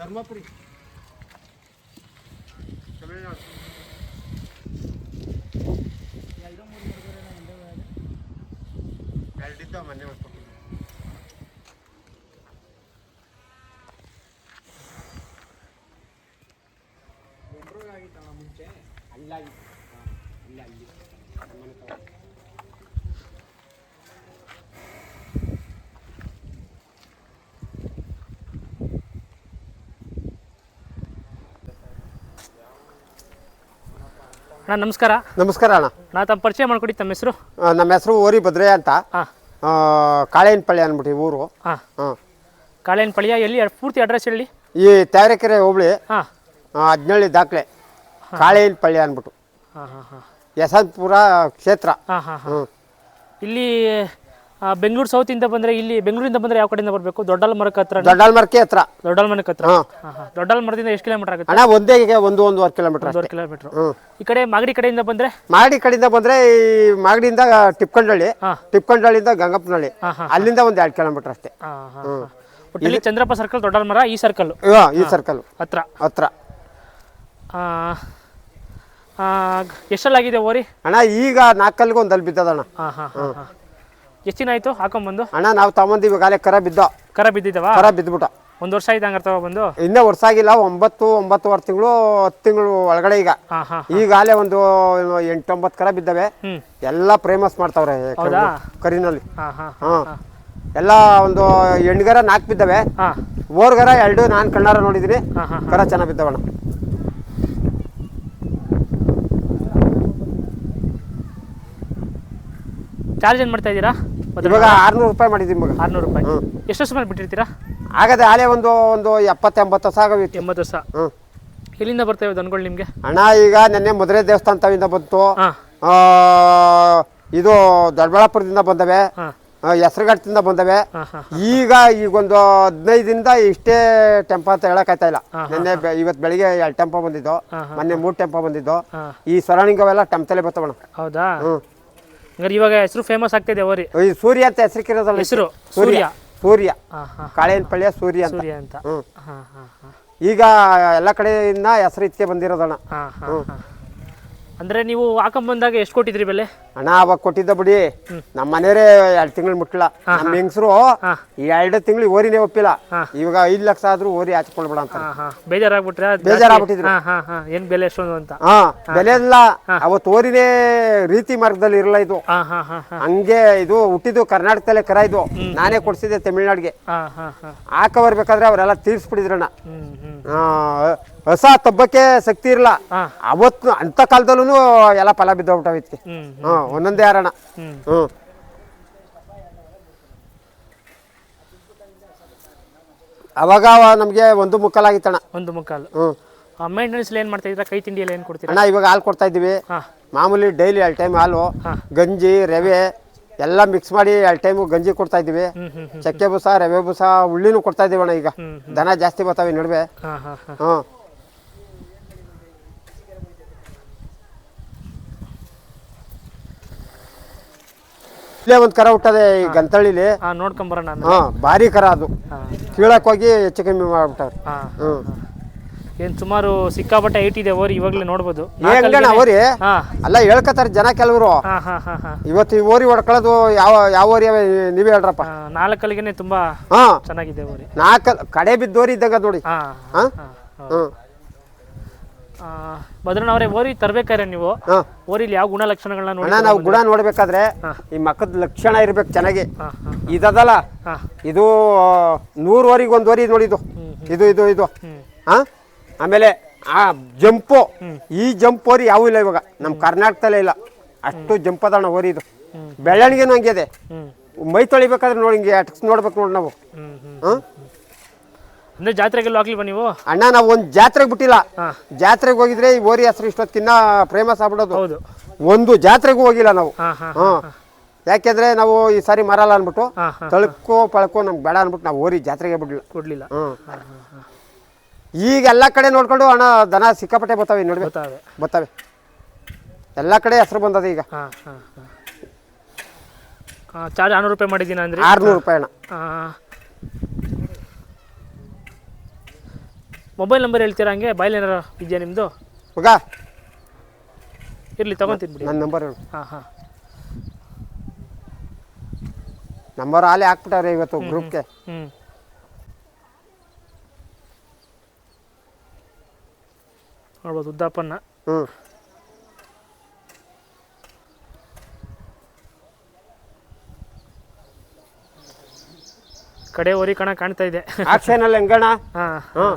ಧರ್ಮಪುರಿ ತಮಿಳುನಾಡು. ಎರಡಿದ್ದ ಮೊನ್ನೆ ಮಾಡ್ಕೊಟ್ಟಿದ್ದೆ. ಮುಂಚೆ ಅಲ್ಲಾಗಿತ್ತು. ಇಲ್ಲ ಅಲ್ಲಿ ಅಣ್ಣ ನಮಸ್ಕಾರ. ನಮಸ್ಕಾರ ಅಣ್ಣ. ನಾ ತಮ್ಮ ಪರಿಚಯ ಮಾಡ್ಕೊಡಿ. ತಮ್ಮ ಹೆಸರು? ನಮ್ಮ ಹೆಸರು ಓರಿ ಭದ್ರೆ ಅಂತ. ಕಾಳೇನಪಳ್ಳಿ ಅಂದ್ಬಿಟ್ಟು ಊರು. ಕಾಳೇನಪಳ್ಳಿಯ ಎಲ್ಲಿ ಪೂರ್ತಿ ಅಡ್ರೆಸ್ ಹೇಳಿ. ಈ ತಾವರೆಕೆರೆ ಹೋಬಳಿ ಹದಿನೇಳು ದಾಖಲೆ ಕಾಳೇನಪಳ್ಳಿ ಅಂದ್ಬಿಟ್ಟು ಯಶವಂತಪುರ ಕ್ಷೇತ್ರ. ಇಲ್ಲಿ ಬೆಂಗಳೂರು ಸೌತ್ ಇಂದ ಬಂದ್ರೆ, ಇಲ್ಲಿ ಬೆಂಗಳೂರಿಂದ ಬಂದ್ರೆ ಯಾವ ಕಡೆಯಿಂದ ಬರಬೇಕು? ದೊಡ್ಡಲ್ ಮರಕ್ಕೆ ಹತ್ರ. ದೊಡ್ಡಲ್ ಮರಕ್ಕೆ ಹತ್ರ. ದೊಡ್ಡಲ್ ಮರಕ್ಕೆ ಹತ್ರ. ದೊಡ್ಡಲ್ ಮರದಿಂದ ಎಷ್ಟು ಕಿಲೋಮೀಟರ್ ಆಗುತ್ತೆ? ಅಣ್ಣ ಒಂದೂವರೆ ಕಿಲೋಮೀಟರ್. 1.5 ಕಿಲೋಮೀಟರ್. ಈ ಕಡೆ ಮಾಗಡಿ ಕಡೆಯಿಂದ ಬಂದ್ರೆ? ಮಾಗಡಿ ಕಡೆಯಿಂದ ಬಂದ್ರೆ ಈ ಮಾಗಡಿಯಿಂದ ಟಿಪ್ಕೊಂಡಳ್ಳಿಯಿಂದ ಗಂಗಪ್ಪನಹಳ್ಳಿ, ಅಲ್ಲಿಂದ 1-2 ಕಿಲೋಮೀಟರ್ ಅಷ್ಟೇ. ಒಟ್ಟಲ್ಲಿ ಚಂದ್ರಪ್ಪ ಸರ್ಕಲ್, ದೊಡ್ಡಲ್ ಮರ ಈ ಸರ್ಕಲ್. ಈ ಸರ್ಕಲ್ ಹತ್ರ. ಎಷ್ಟಲ್ಲಾಗಿದೆ ಓರಿ ಅಣ್ಣ? ಈಗ 4 ಕಲ್ಲಿಗೆ ಒಂದಲ್ಲಿ ಬಿದ್ದದಣ್ಣ. ಎಷ್ಟು ದಿನ ಆಯ್ತು ಹಾಕೊಂಡ್ಬಂದು? ಅಣ್ಣ ನಾವು ತಗೊಂಡು ಇವಾಗಲೇ ಕರ ಬಿದ್ದಿದ್ದವ. ಕರ ಬಿದ್ದುಬಿಟ್ಟ. 1 ವರ್ಷ ಆಯ್ತು ಹಂಗಾರೆ ಬಂದು? ಇನ್ನೂ ವರ್ಷ ಆಗಿಲ್ಲ. 9-9.5 ತಿಂಗಳು 10 ತಿಂಗಳು ಒಳಗಡೆ. ಈಗಾಗಲೇ ಒಂದು 8-9 ಕರ ಬಿದ್ದವೆ. ಎಲ್ಲ ಫೇಮಸ್ ಮಾಡ್ತಾವ್ರೆ ಕರಿನಲ್ಲಿ. ಎಲ್ಲ ಒಂದು ಹೆಣ್ಗರ 4 ಬಿದ್ದವೆ. ಓರ್ಗರ 2 ನಾನು ಕಣ್ಣಾರ ನೋಡಿದೀನಿ. ಕರ ಚೆನ್ನಾಗಿ ಬಿದ್ದವಣ್ಣ. ಚಾರ್ಜ್ ಏನು ಮಾಡ್ತಾ ಇದ್ದೀರಾ? ಇವಾಗ 600 ರೂಪಾಯಿ ಮಾಡಿದೀವಿ ಮಗ. 600 ರೂಪಾಯಿ. ಎಷ್ಟು ವರ್ಷ ಮೇಲೆ ಬಿಟ್ಟಿರ್ತೀರಾ? ಆಗದೆ ಹಾಲೆ ಒಂದು 70-80 ವರ್ಷ ಆಗವಿತ್ತು. 80 ವರ್ಷ. ಎಲ್ಲಿಂದ ಬರ್ತೇವೆ ದನಗಳು ನಿಮಗೆ? ಅಣ್ಣ ಈಗ ನೆನ್ನೆ ಮಧುರೆ ದೇವಸ್ಥಾನ ತವಿಂದ ಬಂತು. ಇದು ದೊಡ್ಡಬಳ್ಳಾಪುರದಿಂದ ಬಂದವೆ, ಹೆಸರುಘಟ್ಟದಿಂದ ಬಂದವೆ. ಈಗೊಂದು 15 ದಿನದ ಇಷ್ಟೇ ಟೆಂಪೋ ಅಂತ ಹೇಳಕ್ಕಾಯ್ತಾ ಇಲ್ಲ. ನೆನ್ನೆ ಇವತ್ತು ಬೆಳಿಗ್ಗೆ 2 ಟೆಂಪೋ ಬಂದಿದ್ದು, ಮೊನ್ನೆ 3 ಟೆಂಪೋ ಬಂದಿದ್ದು. ಈ ಸರೌಂಡಿಂಗವೆಲ್ಲ ಟೆಂಪೋಲೆ ಬರ್ತಾವಣ್ಣ. ಹೌದಾ? ಇವಾಗ ಹೆಸರು ಫೇಮಸ್ ಆಗ್ತಿದೆ ಓರಿ. ಈ ಸೂರ್ಯ ಅಂತ ಹೆಸರಿರೋದಲ್ಲ. ಹೆಸರು ಸೂರ್ಯ ಕಾಳೇನಪಳ್ಳಿಯ ಸೂರ್ಯ ಅಂತ. ಈಗ ಎಲ್ಲ ಕಡೆಯಿಂದ ಹೆಸರು ಇದಕ್ಕೆ ಬಂದಿರೋದಣ್ಣ. ಅಂದ್ರೆ ನೀವು ಹಾಕೊಂಡ್ ಬಂದಾಗ ಎಷ್ಟು ಕೊಟ್ಟಿದ್ರಿ ಬೆಲೆ? ಅಣ್ಣ ಅವಾಗ ಕೊಟ್ಟಿದ್ದ ಬಿಡಿ, ನಮ್ಮ ಮನೆಯವರೇ 2 ತಿಂಗಳು ಮುಟ್ಟಿಲ್ಲ. ನಮ್ಮ ಹೆಂಗಸರು 2 ತಿಂಗಳು ಓರಿನೇ ಒಪ್ಪಿಲ್ಲ. ಇವಾಗ 5 ಲಕ್ಷ ಆದ್ರೂ ಓರಿ ಹಾಚ್ಕೊಳ್ಬೇಡ ಅಂತ ಬೇಜಾರಾಗ್ಬಿಟ್ಟಿದ್ರು. ಏನ್ ಬೆಲೆ ಎಷ್ಟೊಂದು ಅಂತ. ಬೆಲೆ ಇಲ್ಲ, ಅವತ್ತು ಓರಿನೇ ರೀತಿ ಮಾರ್ಗದಲ್ಲಿ ಇರಲ್ಲ. ಇದು ಹಂಗೆ ಇದು ಹುಟ್ಟಿದ್ದು ಕರ್ನಾಟಕದಲ್ಲೇ ಕರ. ಇದು ನಾನೇ ಕೊಡ್ಸಿದ್ದೆ ತಮಿಳ್ನಾಡಿಗೆ. ಹಾಕ ಬರ್ಬೇಕಾದ್ರೆ ಅವರೆಲ್ಲ ತೀರ್ಸ್ಬಿಟ್ಟಿದ್ರಣ್ಣ. ಹೊಸ ತಬ್ಬಕ್ಕೆ ಶಕ್ತಿ ಇರಲ್ಲ ಅವತ್ತು. ಅಂತ ಕಾಲದಲ್ಲೂ ಎಲ್ಲ ಫಲ ಬಿದ್ದೋಗ್ಬಿಟ್ಟವ ಇದಕ್ಕೆ. ಒಂದೊಂದೇ ಯಾರಣ್ಣ. ಅವಾಗ ನಮ್ಗೆ 1 ಮುಕ್ಕಾಲು ಆಗಿತ್ತಣ್ಣ. 1 ಮುಕ್ಕಾಲು. ಮೇಂಟೆನೆನ್ಸ್ ಏನ್ ಮಾಡ್ತಾ ಇದ್ದೀರಾ? ಕೈ ತಿಂಡಿ ಎಲ್ಲ ಏನ್ ಕೊಡ್ತೀರಾ? ಅಣ್ಣ ಇವಾಗ ಹಾಲು ಕೊಡ್ತಾ ಇದೀವಿ. ಮಾಮೂಲಿ ಡೈಲಿ 2 ಟೈಮ್ ಹಾಲು, ಗಂಜಿ, ರವೆ ಎಲ್ಲ ಮಿಕ್ಸ್ ಮಾಡಿ 2 ಟೈಮ್ ಗಂಜಿ ಕೊಡ್ತಾ ಇದೀವಿ. ಚಕ್ಕೆ ಬೂಸ, ರವೆ ಬೂಸ, ಉಳ್ಳಿನೂ ಕೊಡ್ತಾ ಇದೀವಿ ಅಣ್ಣ. ಈಗ ದನ ಜಾಸ್ತಿ ಬರ್ತಾವೆ ನಡುವೆ. ಇಲ್ಲೇ ಒಂದು ಕರ ಹುಟ್ಟದೆ ಈ ಗಂತಳ್ಳಿಲಿ. ನೋಡ್ಕೊಂಬರೋಣ. ಭಾರಿ ಕರ ಅದು. ಕೀಳಕ್ ಹೋಗಿ ಹೆಚ್ಚು ಕಮ್ಮಿ ಮಾಡ್ಬಿಟ್ಟಾರೆ. ಏನ್ ಸುಮಾರು ಸಿಕ್ಕಾಪಟ್ಟೆ ಹೈಟ್ ಇದೆ ಓರಿ. ಇವಾಗಲೇ ನೋಡ್ಬೋದು. ಓರಿ ಅಲ್ಲ ಹೇಳ್ಕತಾರ ಜನ ಕೆಲವರು. ಇವತ್ತು ಈ ಓರಿ ಹೊಡ್ಕೊಳ್ಳೋದು ಯಾವ ಓರಿ ನೀವೇ ಹೇಳ್ರಪ್ಪ. 4 ಕಲ್ಲಿಗೆನೆ ತುಂಬಾ ಚೆನ್ನಾಗಿದೆ ಓರಿ. 4 ಕಡೆ ಬಿದ್ದ ಓರಿ ಇದ್ದಾಗ ನೋಡಿ. ಭದ್ರನವರೇ, ಓರಿ ತರ್ಬೇಕಾದ್ರೆ ನೀವು ಓರಿಲಿ ಯಾವ ಗುಣ ಲಕ್ಷಣಗಳನ್ನ ನೋಡಿ? ನಾವು ಗುಣ ನೋಡ್ಬೇಕಾದ್ರೆ ಈ ಮಕ್ಕದ ಲಕ್ಷಣ ಇರ್ಬೇಕು ಚೆನ್ನಾಗಿ. ಇದಲ್ಲ ಇದು 100 ಓರಿಗೆ 1 ಓರಿ ನೋಡಿದ್ದು. ಇದು ಆಮೇಲೆ ಜಂಪು, ಈ ಜಂಪ್ ಓರಿ ಯಾವ ಇಲ್ಲ ಇವಾಗ ನಮ್ಮ ಕರ್ನಾಟಕದಲ್ಲೇ ಇಲ್ಲ. ಅಷ್ಟು ಜಂಪ್ ಅದಣ್ಣ ಓರಿ. ಇದು ಬೆಳವಣಿಗೆನೂ ಹಂಗೆ ಇದೆ. ಮೈ ತೊಳಿಬೇಕಾದ್ರೆ ನೋಡಿ ಹಿಂಗೆ ಅಟ್ಸ್ ನೋಡ್ಬೇಕು ನೋಡಿ ನಾವು. ಅಂದ್ರೆ ಜಾತ್ರೆಗೆಲ್ಲ ಹೋಗ್ಲಿಲ್ವಾ ನೀವು? ಅಣ್ಣ ನಾವು ಒಂದು ಜಾತ್ರೆಗೆ ಬಿಟ್ಟಿಲ್ಲ. ಜಾತ್ರೆಗೆ ಹೋಗಿದ್ರೆ ಈ ಓರಿ ಹೆಸರು ಇಷ್ಟೊತ್ತಿನ ಫೇಮಸ್ ಆಗ್ಬಿಡೋದು. ಒಂದು ಜಾತ್ರೆಗೂ ಹೋಗಿಲ್ಲ ನಾವು. ಯಾಕೆಂದ್ರೆ ನಾವು ಈ ಸಾರಿ ಮರಲ್ಲ ಅನ್ಬಿಟ್ಟು ಪಳಕೋ ನಮ್ಗೆ ಬೇಡ ಅನ್ಬಿಟ್ಟು ನಾವು ಓರಿ ಜಾತ್ರೆಗೆ ಕೊಡ್ಲಿಲ್ಲ. ಈಗ ಎಲ್ಲ ಕಡೆ ನೋಡ್ಕೊಂಡು ಅಣ್ಣ ದನ ಸಿಕ್ಕಾಪಟ್ಟೆ ಬರ್ತಾವೆ ನೋಡ್ಬೇಕು. ಬರ್ತಾವೆ ಎಲ್ಲ ಕಡೆ ಹೆಸರು ಬಂದದ ಈಗ. ಚಾರ್ಜ್ 600 ರೂಪಾಯಿ ಮಾಡಿದ್ದೀನಿ ಅಂದ್ರೆ 600 ರೂಪಾಯಿ ಅಣ್ಣ. ಮೊಬೈಲ್ ನಂಬರ್ ಹೇಳ್ತೀರಾ ಹಂಗೆ ಬಾಯಲ್ಲಿ ಏನಾರ ಇದೆಯಾ ನಿಮ್ಮದು? ಮಗ ಇರಲಿ ತೊಗೊತೀನಿ ಬಿಡಿ. ನನ್ನ ನಂಬರ್ ಹೇಳು. ಹಾಂ ಹಾಂ ನಂಬರ್ ಆಲೇ ಹಾಕ್ಬಿಟ್ಟವ್ರೆ ಇವತ್ತು ಗ್ರೂಪ್ಗೆ. ಹ್ಞೂ ನೋಡ್ಬೋದು ಉದ್ದಾಪನ್ನ. ಹ್ಞೂ ಕಡೆ ಓರಿ ಕಣ ಕಾಣ್ತಾ ಇದೆ. ಆಕ್ಷನಲ್ಲಿ ಹೆಂಗಣ? ಹಾಂ ಹಾಂ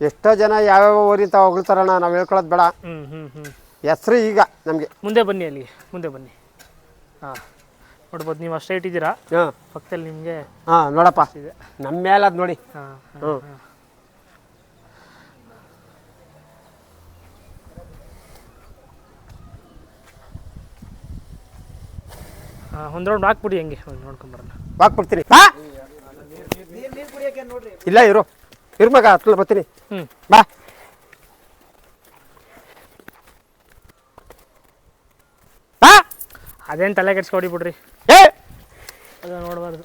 ಎಷ್ಟೋ ಜನ ಯಾವ್ಯಾವ ಊರಿ ಅಂತ ಹೊಗಳ್ತಾರಣ್ಣ, ನಾವು ಹೇಳ್ಕೊಳ್ಳೋದು ಬೇಡ. ಹ್ಞೂ ಹ್ಞೂ ಹ್ಞೂ ಹೆಸ್ರು ಈಗ ನಮಗೆ. ಮುಂದೆ ಬನ್ನಿ, ಅಲ್ಲಿಗೆ ಮುಂದೆ ಬನ್ನಿ. ಹಾಂ ನೋಡ್ಬೋದು, ನೀವು ಅಷ್ಟೇ ಇಟ್ಟಿದ್ದೀರಾ. ಹಾಂ ಪಕ್ಕದಲ್ಲಿ ನಿಮಗೆ ಹಾಂ ನೋಡಪ್ಪ, ಇದೆ. ನಮ್ಮ ಮೇಲೆ ಅದು ನೋಡಿ. ಹಾಂ ಹ್ಞೂ ಹಾಂ ಒಂದು ರೌಂಡ್ ಹಾಕ್ಬಿಡಿ, ಹೆಂಗೆ ನೋಡ್ಕೊಂಬರೋಣ. ಹಾಕ್ಬಿಡ್ತೀನಿ. ಇಲ್ಲ ಇರು ಮಗ, ಹತ್ತಲ ಬರ್ತೀನಿ. ಹ್ಞೂ ಬಾ. ಬಾ ಅದೇನು ತಲೆ ಕೆಡ್ಸ್ಕೊಡಿ ಬಿಡ್ರಿ, ಏ ಅದು ನೋಡಬಾರ್ದು.